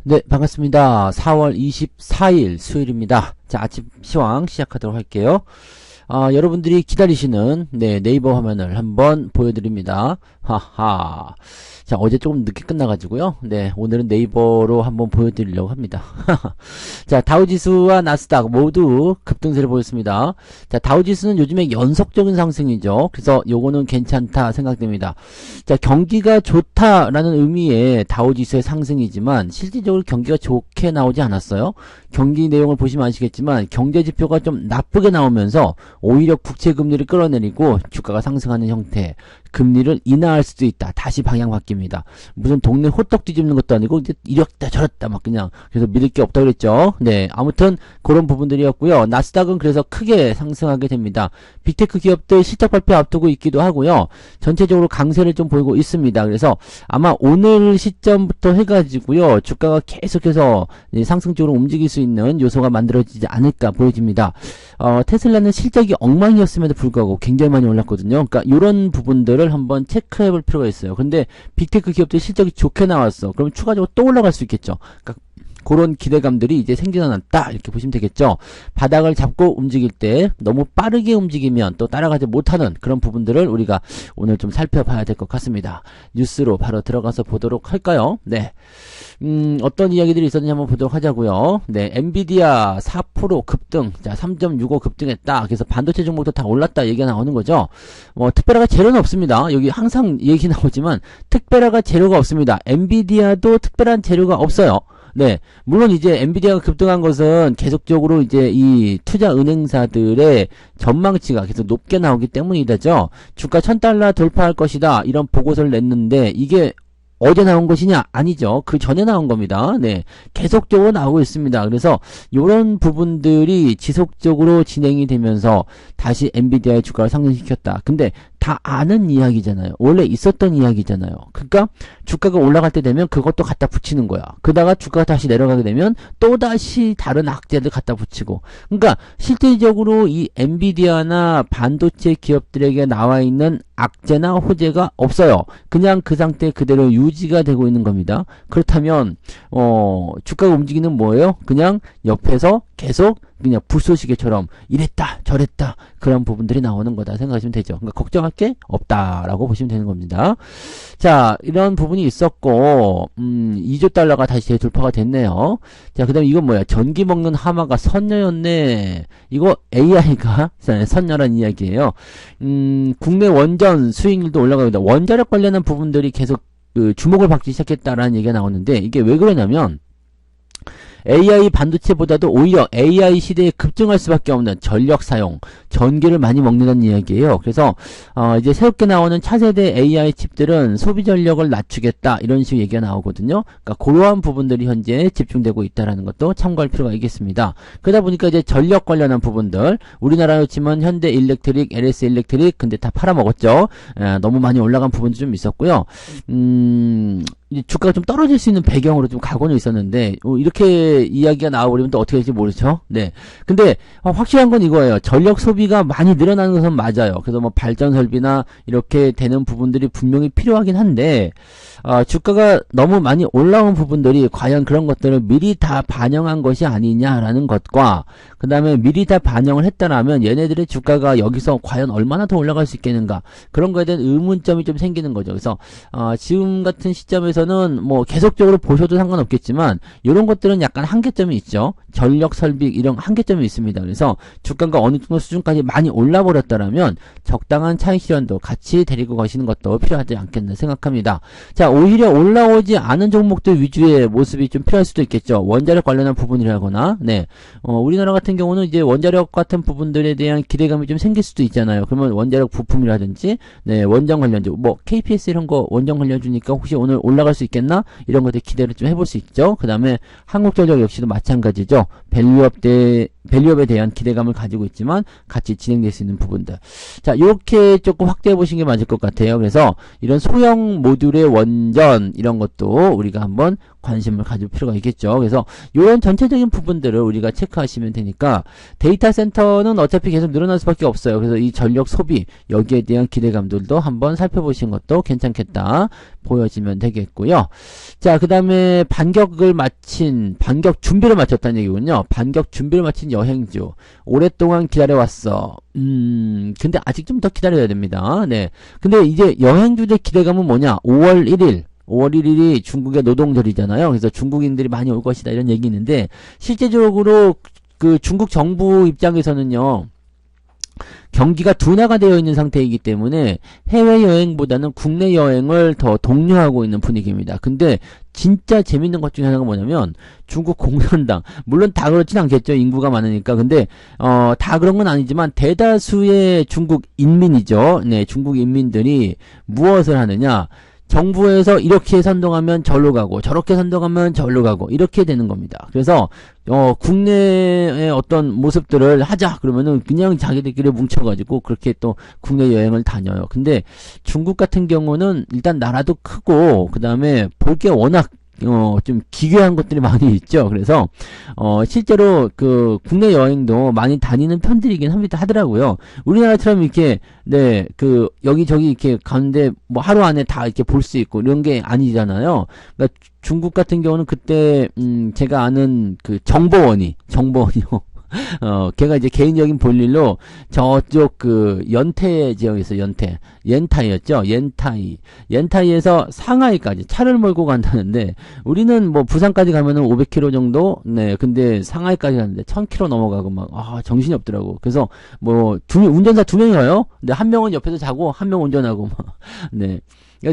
네, 반갑습니다. 4월 24일 수요일입니다. 자, 아침 시황 시작하도록 할게요. 여러분들이 기다리시는 네이버 화면을 한번 보여드립니다. 하하. 자, 어제 조금 늦게 끝나가지고요. 네, 오늘은 네이버로 한번 보여드리려고 합니다. 자, 다우지수와 나스닥 모두 급등세를 보였습니다. 자, 다우지수는 요즘에 연속적인 상승이죠. 그래서 요거는 괜찮다 생각됩니다. 자, 경기가 좋다라는 의미의 다우지수의 상승이지만 실질적으로 경기가 좋게 나오지 않았어요. 경기 내용을 보시면 아시겠지만 경제지표가 좀 나쁘게 나오면서 오히려 국채금리를 끌어내리고 주가가 상승하는 형태, 금리를 인하할 수도 있다. 다시 방향 바뀝니다. 무슨 동네 호떡 뒤집는 것도 아니고 이제 이랬다 저랬다 막 그냥 그래서 믿을 게 없다 그랬죠. 네, 아무튼 그런 부분들이었고요. 나스닥은 그래서 크게 상승하게 됩니다. 빅테크 기업들 실적 발표 앞두고 있기도 하고요. 전체적으로 강세를 좀 보이고 있습니다. 그래서 아마 오늘 시점부터 해가지고요. 주가가 계속해서 상승 쪽으로 움직일 수 있는 요소가 만들어지지 않을까 보여집니다. 테슬라는 실적이 엉망이었음에도 불구하고 굉장히 많이 올랐거든요. 그러니까 이런 부분들을 한번 체크해 볼 필요가 있어요. 근데 빅테크 기업들 실적이 좋게 나왔어. 그럼 추가적으로 또 올라갈 수 있겠죠. 그러니까 그런 기대감들이 이제 생겨났다 이렇게 보시면 되겠죠. 바닥을 잡고 움직일 때 너무 빠르게 움직이면 또 따라가지 못하는 그런 부분들을 우리가 오늘 좀 살펴봐야 될 것 같습니다. 뉴스로 바로 들어가서 보도록 할까요? 네. 어떤 이야기들이 있었는지 한번 보도록 하자고요. 네, 엔비디아 4% 급등, 자 3.65 급등했다. 그래서 반도체 종목도 다 올랐다 얘기가 나오는 거죠. 특별하가 재료는 없습니다. 여기 항상 얘기 나오지만 특별하가 재료가 없습니다. 엔비디아도 특별한 재료가 없어요. 네, 물론 이제 엔비디아가 급등한 것은 계속적으로 이제 이 투자 은행사들의 전망치가 계속 높게 나오기 때문이다죠. 주가 1000달러 돌파할 것이다 이런 보고서를 냈는데 이게 어제 나온 것이냐? 아니죠. 그 전에 나온 겁니다. 네. 계속적으로 나오고 있습니다. 그래서 이런 부분들이 지속적으로 진행이 되면서 다시 엔비디아의 주가를 상승시켰다. 근데 다 아는 이야기잖아요. 원래 있었던 이야기잖아요. 그러니까 주가가 올라갈 때 되면 그것도 갖다 붙이는 거야. 그러다가 주가가 다시 내려가게 되면 또다시 다른 악재들 갖다 붙이고. 그러니까 실질적으로 이 엔비디아나 반도체 기업들에게 나와 있는 악재나 호재가 없어요. 그냥 그 상태 그대로 유지가 되고 있는 겁니다. 그렇다면 주가가 움직이는 뭐예요? 그냥 옆에서 계속 그냥 불쏘시개처럼 이랬다 저랬다 그런 부분들이 나오는 거다 생각하시면 되죠. 그러니까 걱정할 게 없다라고 보시면 되는 겁니다. 자, 이런 부분이 있었고 2조 달러가 다시 재돌파가 됐네요. 자, 그 다음에 이건 뭐야? 전기 먹는 하마가 선녀였네. 이거 AI가 선녀란 이야기예요. 국내 원전 수익률도 올라가고 있다. 원자력 관련한 부분들이 계속 주목을 받기 시작했다라는 얘기가 나오는데 이게 왜 그러냐면 AI 반도체보다도 오히려 AI 시대에 급증할 수밖에 없는 전력 사용, 전기를 많이 먹는다는 이야기예요. 그래서 이제 새롭게 나오는 차세대 AI 칩들은 소비 전력을 낮추겠다 이런 식의 얘기가 나오거든요. 그러니까 그러한 부분들이 현재 집중되고 있다라는 것도 참고할 필요가 있겠습니다. 그러다 보니까 이제 전력 관련한 부분들 우리나라로 치면 현대 일렉트릭, LS 일렉트릭 근데 다 팔아먹었죠. 너무 많이 올라간 부분도 좀 있었고요. 이제 주가가 좀 떨어질 수 있는 배경으로 좀 가고는 있었는데 이렇게 이야기가 나와버리면 또 어떻게 될지 모르죠. 네. 근데 확실한 건 이거예요. 전력 소비가 많이 늘어나는 것은 맞아요. 그래서 뭐 발전 설비나 이렇게 되는 부분들이 분명히 필요하긴 한데 주가가 너무 많이 올라온 부분들이 과연 그런 것들을 미리 다 반영한 것이 아니냐라는 것과 그 다음에 미리 다 반영을 했다라면 얘네들의 주가가 여기서 과연 얼마나 더 올라갈 수 있겠는가 그런 거에 대한 의문점이 좀 생기는 거죠. 그래서 지금 같은 시점에서는 뭐 계속적으로 보셔도 상관없겠지만 이런 것들은 약간 한계점이 있죠. 전력 설비 이런 한계점이 있습니다. 그래서 주가가 어느 정도 수준까지 많이 올라 버렸다라면 적당한 차익 실현도 같이 데리고 가시는 것도 필요하지 않겠나 생각합니다. 자, 오히려 올라오지 않은 종목들 위주의 모습이 좀 필요할 수도 있겠죠. 원자력 관련한 부분이라거나, 네. 우리나라 같은 경우는 이제 원자력 같은 부분들에 대한 기대감이 좀 생길 수도 있잖아요. 그러면 원자력 부품이라든지, 네, 원전 관련주, 뭐, KPS 이런 거 원전 관련주니까 혹시 오늘 올라갈 수 있겠나? 이런 것들 기대를 좀 해볼 수 있죠. 그 다음에 한국전력 역시도 마찬가지죠. 밸류업에 대한 기대감을 가지고 있지만 같이 진행될 수 있는 부분들. 자, 이렇게 조금 확대해 보시는 게 맞을 것 같아요. 그래서 이런 소형 모듈의 원전 이런 것도 우리가 한번 관심을 가질 필요가 있겠죠. 그래서 이런 전체적인 부분들을 우리가 체크하시면 되니까 데이터 센터는 어차피 계속 늘어날 수밖에 없어요. 그래서 이 전력 소비 여기에 대한 기대감들도 한번 살펴보시는 것도 괜찮겠다 보여지면 되겠고요. 자, 그 다음에 반격 준비를 마쳤다는 얘기군요. 반격 준비를 마친 여행주. 오랫동안 기다려왔어. 근데 아직 좀 더 기다려야 됩니다. 네. 근데 이제 여행주의 기대감은 뭐냐? 5월 1일이 중국의 노동절이잖아요. 그래서 중국인들이 많이 올 것이다 이런 얘기 있는데 실제적으로 그 중국 정부 입장에서는요. 경기가 둔화가 되어 있는 상태이기 때문에 해외여행보다는 국내 여행을 더 독려하고 있는 분위기입니다. 근데 진짜 재밌는 것 중에 하나가 뭐냐면 중국 공산당 물론 다 그렇진 않겠죠. 인구가 많으니까. 근데 다 그런 건 아니지만 대다수의 중국 인민이죠. 네, 중국 인민들이 무엇을 하느냐? 정부에서 이렇게 선동하면 절로 가고 저렇게 선동하면 절로 가고 이렇게 되는 겁니다. 그래서 국내의 어떤 모습들을 하자 그러면은 그냥 자기들끼리 뭉쳐가지고 그렇게 또 국내 여행을 다녀요. 근데 중국 같은 경우는 일단 나라도 크고 그 다음에 볼 게 워낙 좀 기괴한 것들이 많이 있죠. 그래서 실제로 그 국내 여행도 많이 다니는 편들이긴 하더라고요. 우리나라처럼 이렇게 네, 그 여기저기 이렇게 가는데 뭐 하루 안에 다 이렇게 볼 수 있고 이런 게 아니잖아요. 그러니까 중국 같은 경우는 그때 제가 아는 그 정보원이요. 걔가 이제 개인적인 볼일로 저쪽 그 연태 지역에서 옌타이였죠. 옌타이에서 상하이까지 차를 몰고 간다는데 우리는 뭐 부산까지 가면은 500km 정도? 네. 근데 상하이까지 가는데 1000km 넘어가고 막 정신이 없더라고. 그래서 뭐 운전사 2명이 가요. 근데 한 명은 옆에서 자고 한 명 운전하고 막 네.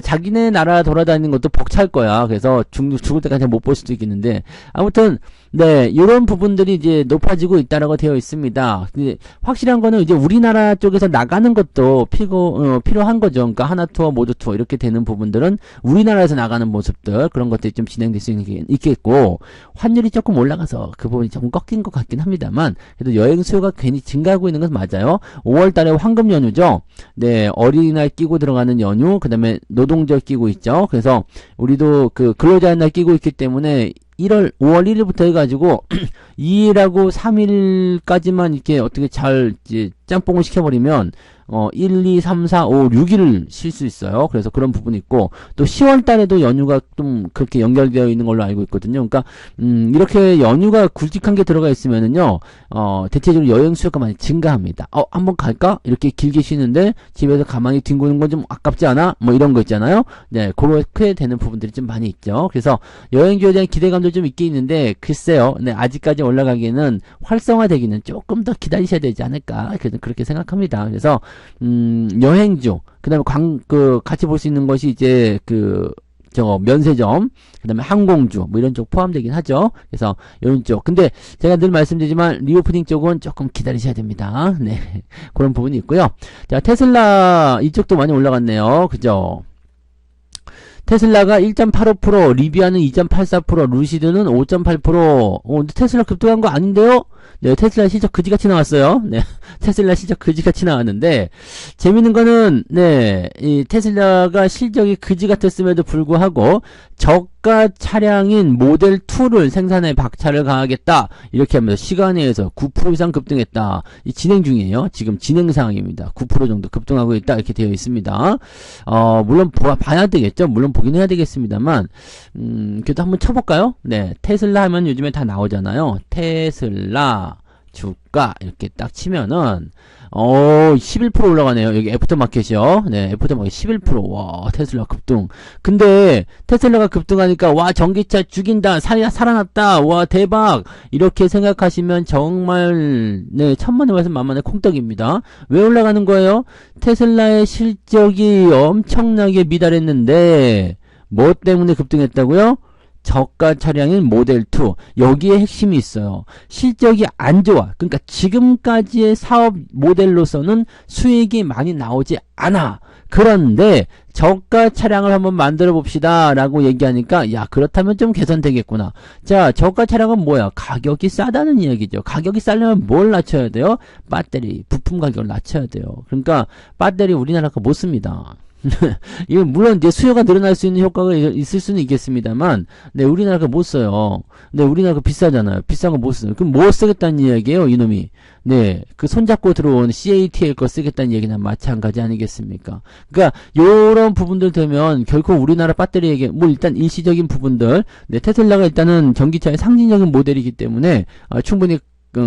자기네 나라 돌아다니는 것도 벅찰 거야. 그래서 죽을 때까지 못 볼 수도 있겠는데 아무튼 네, 이런 부분들이 이제 높아지고 있다라고 되어 있습니다. 근데 확실한 거는 이제 우리나라 쪽에서 나가는 것도 필요한 거죠. 그러니까 하나 투어, 모두 투어 이렇게 되는 부분들은 우리나라에서 나가는 모습들 그런 것들이 좀 진행될 수 있겠고 환율이 조금 올라가서 그 부분이 조금 꺾인 것 같긴 합니다만 그래도 여행 수요가 괜히 증가하고 있는 건 맞아요. 5월달에 황금 연휴죠. 네, 어린이날 끼고 들어가는 연휴, 그 다음에 노동절 끼고 있죠. 그래서 우리도 그 근로자의 날 끼고 있기 때문에 5월 1일부터 해가지고 2일하고 3일까지만 이렇게 어떻게 잘 이제 짬뽕을 시켜버리면 1, 2, 3, 4, 5, 6일을 쉴 수 있어요. 그래서 그런 부분이 있고 또 10월 달에도 연휴가 좀 그렇게 연결되어 있는 걸로 알고 있거든요. 그러니까 이렇게 연휴가 굵직한 게 들어가 있으면은요. 대체적으로 여행 수요가 많이 증가합니다. 한번 갈까? 이렇게 길게 쉬는데 집에서 가만히 뒹구는 건 좀 아깝지 않아? 뭐 이런 거 있잖아요. 네, 그렇게 되는 부분들이 좀 많이 있죠. 그래서 여행주에 대한 기대감도 좀 있긴 있는데 글쎄요. 네, 아직까지 올라가기에는 활성화되기는 조금 더 기다리셔야 되지 않을까? 그렇게 생각합니다. 그래서 여행주, 그 다음에 같이 볼 수 있는 것이 이제 면세점, 그 다음에 항공주, 뭐 이런 쪽 포함되긴 하죠. 그래서 이런 쪽. 근데 제가 늘 말씀드리지만 리오프닝 쪽은 조금 기다리셔야 됩니다. 네. 그런 부분이 있고요. 자, 테슬라 이쪽도 많이 올라갔네요. 그죠? 테슬라가 1.85%, 리비아는 2.84%, 루시드는 5.8%. 근데 테슬라 급등한 거 아닌데요? 네, 테슬라 실적 그지같이 나왔어요. 네, 테슬라 실적 그지같이 나왔는데, 재밌는 거는, 네, 이 테슬라가 실적이 그지 같았음에도 불구하고, 저가 차량인 모델 2를 생산에 박차를 가하겠다. 이렇게 하면서 시간에 의해서 9% 이상 급등했다. 이 진행 중이에요. 지금 진행 상황입니다. 9% 정도 급등하고 있다. 이렇게 되어 있습니다. 물론 봐야 되겠죠. 물론 보긴 해야 되겠습니다만, 그래도 한번 쳐볼까요? 네, 테슬라 하면 요즘에 다 나오잖아요. 테슬라 주가 이렇게 딱 치면은 11% 올라가네요. 여기 애프터마켓이요. 네, 애프터마켓 11%. 와, 테슬라 급등. 근데 테슬라가 급등하니까 와, 전기차 죽인다. 살아났다. 와, 대박. 이렇게 생각하시면 정말 네, 천만에 말씀 만만의 콩떡입니다. 왜 올라가는 거예요? 테슬라의 실적이 엄청나게 미달했는데 뭐 때문에 급등했다고요? 저가 차량인 모델 2 여기에 핵심이 있어요. 실적이 안 좋아. 그러니까 지금까지의 사업 모델로서는 수익이 많이 나오지 않아. 그런데 저가 차량을 한번 만들어 봅시다 라고 얘기하니까 야, 그렇다면 좀 개선되겠구나. 자, 저가 차량은 뭐야? 가격이 싸다는 이야기죠. 가격이 싸려면 뭘 낮춰야 돼요? 배터리 부품 가격을 낮춰야 돼요. 그러니까 배터리 우리나라가 못 씁니다. 이거 물론 이제 수요가 늘어날 수 있는 효과가 있을 수는 있겠습니다만, 네, 우리나라가 못 써요. 네, 우리나라가 비싸잖아요. 비싼 거 못 써요. 그럼 뭐 쓰겠다는 이야기예요, 이놈이. 네, 그 손잡고 들어온 CATL 거 쓰겠다는 얘기는 마찬가지 아니겠습니까? 그러니까 요런 부분들 되면 결코 우리나라 배터리에게 뭐 일단 일시적인 부분들, 네, 테슬라가 일단은 전기차의 상징적인 모델이기 때문에 충분히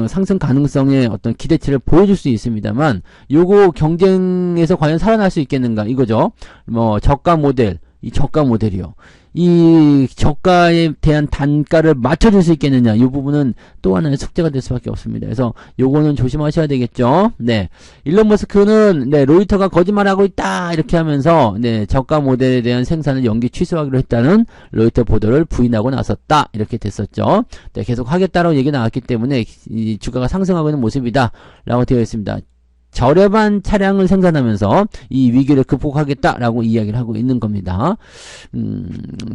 상승 가능성의 어떤 기대치를 보여줄 수 있습니다만, 요거 경쟁에서 과연 살아날 수 있겠는가 이거죠. 뭐 저가 모델, 이 저가 모델이요. 이 저가에 대한 단가를 맞춰줄 수 있겠느냐, 이 부분은 또 하나의 숙제가 될 수밖에 없습니다. 그래서 요거는 조심하셔야 되겠죠. 네, 일론 머스크는 네, 로이터가 거짓말하고 있다 이렇게 하면서 네, 저가 모델에 대한 생산을 연기 취소하기로 했다는 로이터 보도를 부인하고 나섰다 이렇게 됐었죠. 네, 계속 하겠다라고 얘기 나왔기 때문에 이 주가가 상승하고 있는 모습이다 라고 되어 있습니다. 저렴한 차량을 생산하면서 이 위기를 극복하겠다라고 이야기를 하고 있는 겁니다.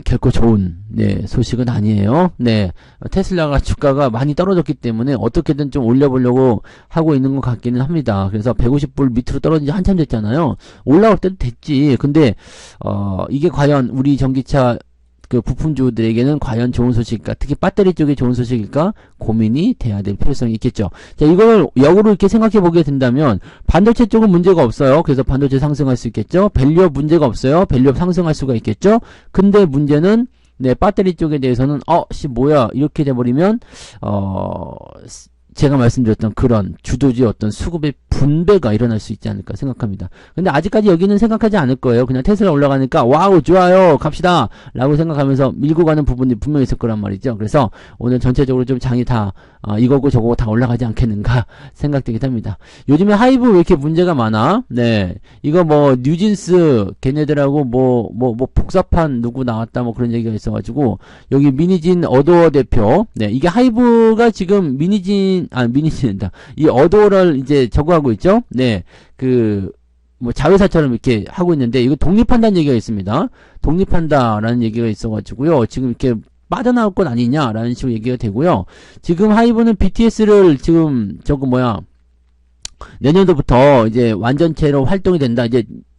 결코 좋은 네, 소식은 아니에요. 네, 테슬라가 주가가 많이 떨어졌기 때문에 어떻게든 좀 올려보려고 하고 있는 것 같기는 합니다. 그래서 150불 밑으로 떨어진 지 한참 됐잖아요. 올라올 때도 됐지. 근데 이게 과연 우리 전기차 그 부품주들에게는 과연 좋은 소식일까? 특히 배터리 쪽에 좋은 소식일까? 고민이 돼야 될 필요성이 있겠죠. 자, 이걸 역으로 이렇게 생각해 보게 된다면 반도체 쪽은 문제가 없어요. 그래서 반도체 상승할 수 있겠죠. 밸류업 문제가 없어요. 밸류업 상승할 수가 있겠죠. 근데 문제는 네, 배터리 쪽에 대해서는 뭐야 이렇게 돼버리면 제가 말씀드렸던 그런 주도주의 어떤 수급의 분배가 일어날 수 있지 않을까 생각합니다. 근데 아직까지 여기는 생각하지 않을 거예요. 그냥 테슬라 올라가니까 와우 좋아요 갑시다 라고 생각하면서 밀고 가는 부분이 분명히 있을 거란 말이죠. 그래서 오늘 전체적으로 좀 장이 다 이거고 저거고 다 올라가지 않겠는가 생각되기도 합니다. 요즘에 하이브 왜 이렇게 문제가 많아? 네, 이거 뭐 뉴진스 걔네들하고 뭐 복사판 누구 나왔다 뭐 그런 얘기가 있어가지고 여기 미니진 어도어 대표, 네, 이게 하이브가 지금 미니진이다. 이 어도어를 이제 저거 하고 있죠? 네, 뭐 자회사처럼 이렇게 하고 있는데 이거 독립한다는 얘기가 있습니다. 독립한다라는 얘기가 있어가지고요. 지금 이렇게 빠져나올 건 아니냐라는 식으로 얘기가 되고요. 지금 하이브는 BTS를 지금 내년도부터 이제 완전체로 활동이 된다.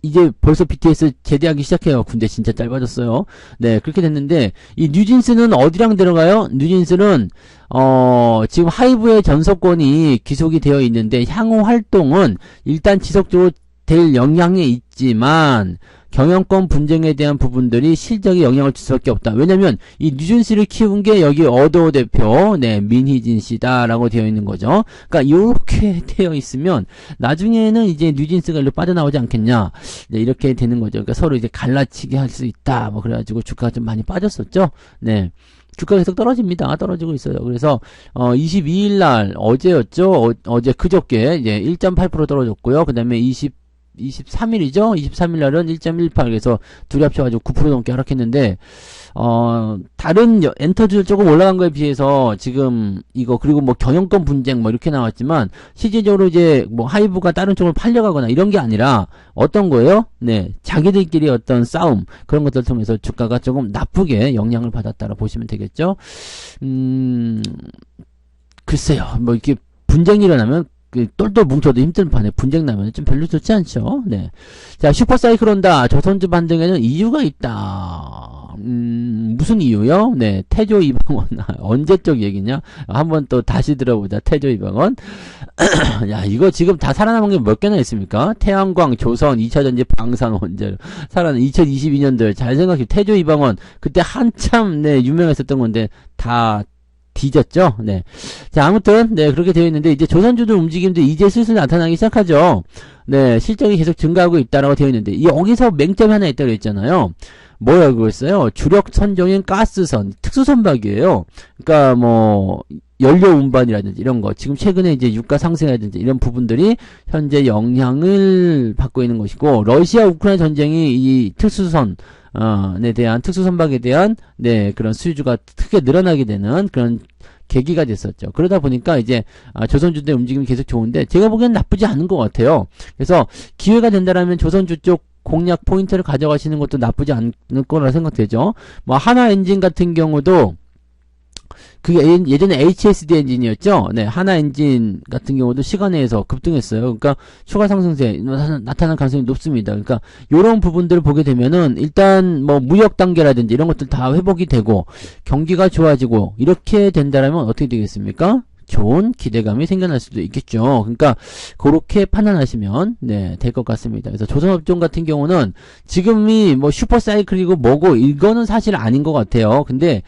이제 벌써 BTS 제대하기 시작해요. 군대 진짜 짧아졌어요. 네, 그렇게 됐는데 이 뉴진스는 어디랑 들어가요? 뉴진스는 지금 하이브의 전속권이 기속이 되어 있는데 향후 활동은 일단 지속적으로 될 영향이 있지만 경영권 분쟁에 대한 부분들이 실적에 영향을 줄 수밖에 없다. 왜냐면 이 뉴진스를 키운 게 여기 어도어 대표, 네, 민희진 씨다라고 되어 있는 거죠. 그러니까 이렇게 되어 있으면 나중에는 이제 뉴진스가 일로 빠져나오지 않겠냐, 네, 이렇게 되는 거죠. 그러니까 서로 이제 갈라치기 할 수 있다. 뭐 그래가지고 주가가 좀 많이 빠졌었죠. 네. 주가가 계속 떨어집니다. 떨어지고 있어요. 그래서 22일 날 어제였죠. 어제 그저께 이제 1.8% 떨어졌고요. 그다음에 23일이죠? 23일 날은 1.18, 그래서 둘이 합쳐가지고 9% 넘게 하락했는데, 다른 엔터주들 조금 올라간 거에 비해서 지금 이거, 그리고 뭐 경영권 분쟁 뭐 이렇게 나왔지만, 실질적으로 이제 뭐 하이브가 다른 쪽으로 팔려가거나 이런 게 아니라, 어떤 거예요? 네, 자기들끼리 어떤 싸움, 그런 것들 통해서 주가가 조금 나쁘게 영향을 받았다라 보시면 되겠죠? 글쎄요, 뭐 이렇게 분쟁이 일어나면, 똘똘 뭉쳐도 힘든 판에 분쟁 나면 좀 별로 좋지 않죠. 네. 자, 슈퍼사이클 온다. 조선주 반등에는 이유가 있다. 무슨 이유요? 네. 태조 이방원. 언제적 얘기냐? 한번 또 다시 들어보자. 태조 이방원. 야, 이거 지금 다 살아남은 게 몇 개나 있습니까? 태양광, 조선, 2차전지, 방산, 원자력. 살아난 2022년들. 잘 생각해. 태조 이방원. 그때 한참, 네, 유명했었던 건데, 다 뒤졌죠? 네. 자, 아무튼, 네, 그렇게 되어 있는데, 이제 조선주들 움직임도 이제 슬슬 나타나기 시작하죠. 네, 실적이 계속 증가하고 있다라고 되어 있는데, 여기서 맹점이 하나 있다고 했잖아요. 뭐야, 그거였어요? 주력 선종인 가스선, 특수선박이에요. 그러니까, 뭐, 연료 운반이라든지 이런 거, 지금 최근에 이제 유가 상승이라든지 이런 부분들이 현재 영향을 받고 있는 것이고, 러시아 우크라이나 전쟁이 이 특수선, 에 대한, 특수선박에 대한, 네, 그런 수주가 크게 늘어나게 되는 그런 계기가 됐었죠. 그러다 보니까 이제, 조선주의 움직임이 계속 좋은데, 제가 보기엔 나쁘지 않은 것 같아요. 그래서, 기회가 된다라면 조선주 쪽 공략 포인트를 가져가시는 것도 나쁘지 않을 거라 생각되죠. 뭐, 하나 엔진 같은 경우도, 그게 예전에 HSD 엔진이었죠? 네, 하나 엔진 같은 경우도 시간 내에서 급등했어요. 그러니까 추가 상승세 나타날 가능성이 높습니다. 그러니까 요런 부분들을 보게 되면은 일단 뭐 무역 단계라든지 이런 것들 다 회복이 되고 경기가 좋아지고 이렇게 된다라면 어떻게 되겠습니까? 좋은 기대감이 생겨날 수도 있겠죠. 그러니까 그렇게 판단하시면 네, 될 것 같습니다. 그래서 조선업종 같은 경우는 지금이 뭐 슈퍼사이클이고 뭐고 이거는 사실 아닌 것 같아요. 근데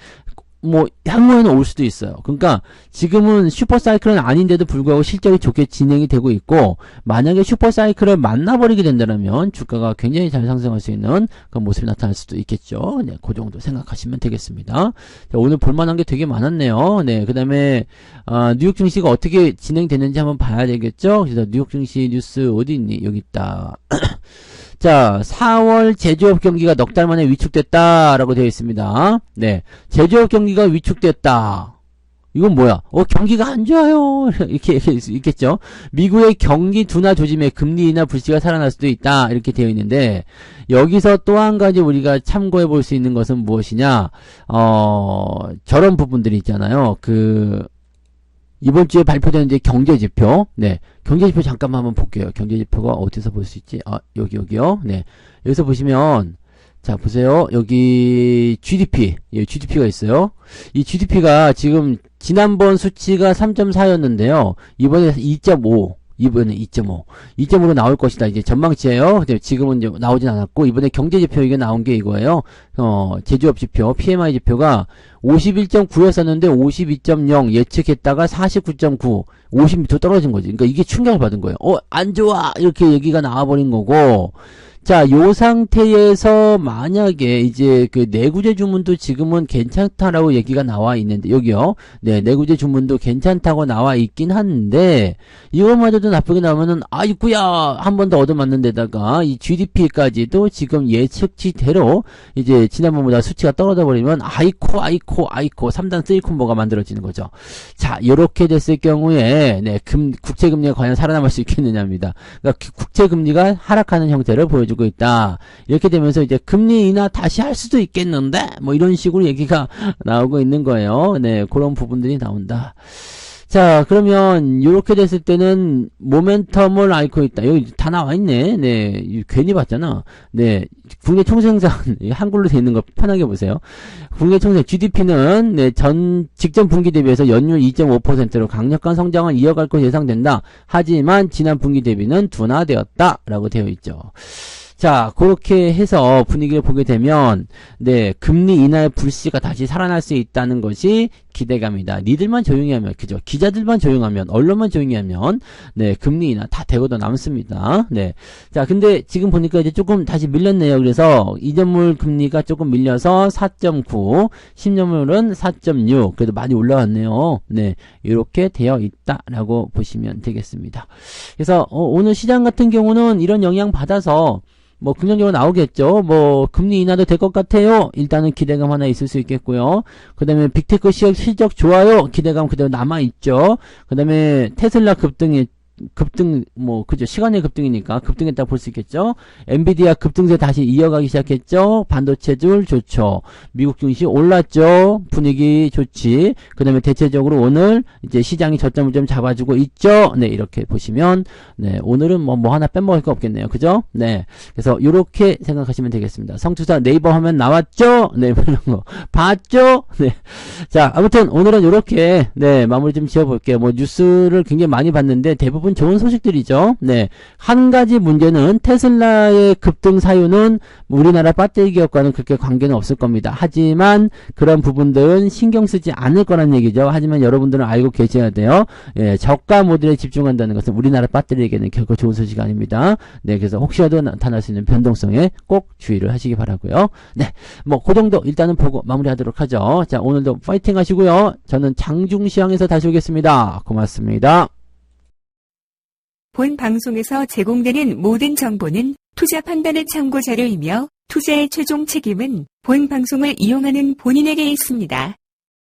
뭐 향후에는 올 수도 있어요. 그러니까 지금은 슈퍼사이클은 아닌데도 불구하고 실적이 좋게 진행이 되고 있고, 만약에 슈퍼사이클을 만나버리게 된다면 주가가 굉장히 잘 상승할 수 있는 그런 모습이 나타날 수도 있겠죠. 네, 그 정도 생각하시면 되겠습니다. 자, 오늘 볼만한 게 되게 많았네요. 네, 그 다음에 뉴욕 증시가 어떻게 진행되는지 한번 봐야 되겠죠. 그래서 뉴욕 증시 뉴스 어디 있니? 여기 있다. 자, 4월 제조업 경기가 넉 달 만에 위축됐다라고 되어 있습니다. 네, 제조업 경기가 위축됐다. 이건 뭐야? 경기가 안 좋아요. 이렇게 있겠죠. 미국의 경기 둔화 조짐에 금리 인하 불씨가 살아날 수도 있다. 이렇게 되어 있는데, 여기서 또 한 가지 우리가 참고해 볼 수 있는 것은 무엇이냐? 저런 부분들이 있잖아요. 이번 주에 발표되는 이제 경제지표. 네. 경제지표 잠깐만 한번 볼게요. 경제지표가 어디서 볼 수 있지? 여기요. 네. 여기서 보시면, 자, 보세요. 여기 GDP. 예, GDP가 있어요. 이 GDP가 지금 지난번 수치가 3.4였는데요. 이번에 2.5. 이번에 2.5. 2.5로 나올 것이다. 이제 전망치예요. 지금은 이제 나오진 않았고, 이번에 경제지표 이게 나온 게 이거예요. 제조업 지표, PMI 지표가 51.9였었는데 52.0 예측했다가 49.9, 50m 떨어진 거지. 그러니까 이게 충격을 받은 거예요. 안 좋아! 이렇게 얘기가 나와버린 거고, 자, 요 상태에서 만약에 이제 그 내구재 주문도 지금은 괜찮다라고 얘기가 나와 있는데, 여기요. 네, 내구재 주문도 괜찮다고 나와 있긴 한데, 이것마저도 나쁘게 나오면은, 아이쿠야! 한 번 더 얻어맞는 데다가, 이 GDP까지도 지금 예측치대로, 이제 지난번보다 수치가 떨어져 버리면, 아이코, 3단 3콤보가 만들어지는 거죠. 자, 요렇게 됐을 경우에, 네, 국채금리가 과연 살아남을 수 있겠느냐입니다. 그러니까 국채금리가 하락하는 형태를 보여주고 있다. 이렇게 되면서 이제 금리 인하 다시 할 수도 있겠는데 뭐 이런 식으로 얘기가 나오고 있는 거예요. 네, 그런 부분들이 나온다. 자, 그러면 이렇게 됐을 때는 모멘텀을 앓고 있다. 여기 다 나와 있네. 네, 괜히 봤잖아. 네, 국내 총생산 한글로 돼 있는 거 편하게 보세요. 국내 총생 GDP는 네, 직전 분기 대비해서 연율 2.5%로 강력한 성장을 이어갈 것으로 예상된다. 하지만 지난 분기 대비는 둔화되었다라고 되어 있죠. 자, 그렇게 해서 분위기를 보게 되면, 네, 금리 인하의 불씨가 다시 살아날 수 있다는 것이 기대감이다. 니들만 조용히 하면, 그죠? 기자들만 조용하면, 언론만 조용히 하면, 네, 금리 인하 다 되고도 남습니다. 네. 자, 근데 지금 보니까 이제 조금 다시 밀렸네요. 그래서, 이전물 금리가 조금 밀려서 4.9, 10년물은 4.6, 그래도 많이 올라왔네요. 네. 이렇게 되어 있다라고 보시면 되겠습니다. 그래서, 오늘 시장 같은 경우는 이런 영향 받아서, 뭐 긍정적으로 나오겠죠. 뭐 금리 인하도 될 것 같아요. 일단은 기대감 하나 있을 수 있겠고요. 그 다음에 빅테크 실적 좋아요. 기대감 그대로 남아있죠. 그 다음에 테슬라 급등, 뭐, 그죠. 시간의 급등이니까 급등했다고 볼 수 있겠죠. 엔비디아 급등세 다시 이어가기 시작했죠. 반도체줄 좋죠. 미국 증시 올랐죠. 분위기 좋지. 그 다음에 대체적으로 오늘 이제 시장이 저점을 좀 잡아주고 있죠. 네, 이렇게 보시면, 네, 오늘은 뭐 하나 빼먹을 거 없겠네요. 그죠? 네. 그래서 요렇게 생각하시면 되겠습니다. 성투사 네이버 화면 나왔죠? 네, 뭐 이런 거. 봤죠? 네. 자, 아무튼 오늘은 요렇게, 네, 마무리 좀 지어볼게요. 뭐 뉴스를 굉장히 많이 봤는데 대부분 좋은 소식들이죠. 네. 한 가지 문제는 테슬라의 급등 사유는 우리나라 배터리 기업과는 그렇게 관계는 없을 겁니다. 하지만 그런 부분들은 신경 쓰지 않을 거란 얘기죠. 하지만 여러분들은 알고 계셔야 돼요. 예, 저가 모델에 집중한다는 것은 우리나라 배터리에게는 결코 좋은 소식이 아닙니다. 네. 그래서 혹시라도 나타날 수 있는 변동성에 꼭 주의를 하시기 바라고요. 네. 뭐 그 정도 일단은 보고 마무리하도록 하죠. 자, 오늘도 파이팅 하시고요. 저는 장중시황에서 다시 오겠습니다. 고맙습니다. 본 방송에서 제공되는 모든 정보는 투자 판단의 참고 자료이며 투자의 최종 책임은 본 방송을 이용하는 본인에게 있습니다.